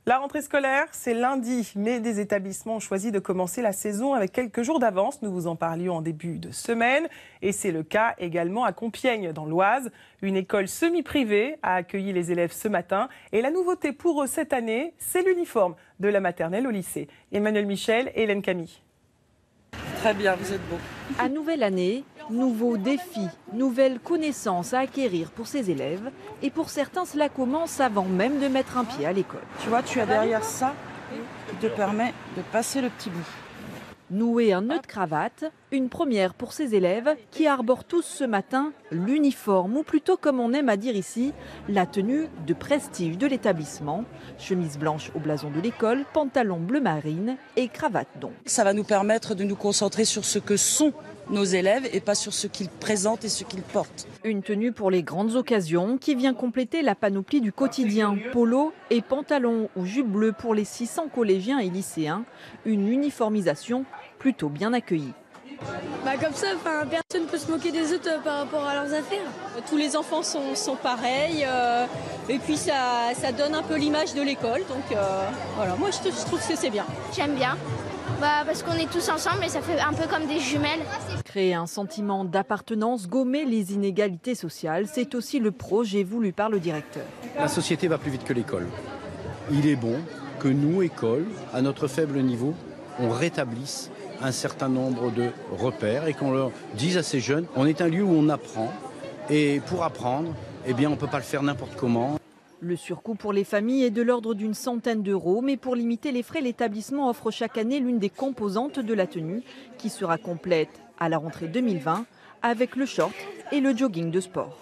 La rentrée scolaire, c'est lundi, mais des établissements ont choisi de commencer la saison avec quelques jours d'avance. Nous vous en parlions en début de semaine. Et c'est le cas également à Compiègne, dans l'Oise. Une école semi-privée a accueilli les élèves ce matin. Et la nouveauté pour eux cette année, c'est l'uniforme de la maternelle au lycée. Emmanuel Michel et Hélène Camille. Très bien, vous êtes beau. À nouvelle année, nouveaux défis, nouvelles connaissances à acquérir pour ces élèves. Et pour certains, cela commence avant même de mettre un pied à l'école. Tu vois, tu as derrière ça qui te permet de passer le petit bout. Nouer un nœud de cravate, une première pour ces élèves qui arborent tous ce matin l'uniforme, ou plutôt comme on aime à dire ici, la tenue de prestige de l'établissement. Chemise blanche au blason de l'école, pantalon bleu marine et cravate donc. Ça va nous permettre de nous concentrer sur ce que sont nos élèves et pas sur ce qu'ils présentent et ce qu'ils portent. Une tenue pour les grandes occasions qui vient compléter la panoplie du quotidien. Polo et pantalon ou jupe bleue pour les 600 collégiens et lycéens. Une uniformisation plutôt bien accueillie. Comme ça, personne ne peut se moquer des autres par rapport à leurs affaires. Tous les enfants sont pareils et puis ça donne un peu l'image de l'école. Donc voilà, moi je trouve que c'est bien. J'aime bien, parce qu'on est tous ensemble et ça fait un peu comme des jumelles. Créer un sentiment d'appartenance, gommer les inégalités sociales, c'est aussi le projet voulu par le directeur. La société va plus vite que l'école. Il est bon que nous, écoles, à notre faible niveau, on rétablisse un certain nombre de repères et qu'on leur dise à ces jeunes, on est un lieu où on apprend et pour apprendre, on ne peut pas le faire n'importe comment. Le surcoût pour les familles est de l'ordre d'une centaine d'euros, mais pour limiter les frais, l'établissement offre chaque année l'une des composantes de la tenue qui sera complète à la rentrée 2020 avec le short et le jogging de sport.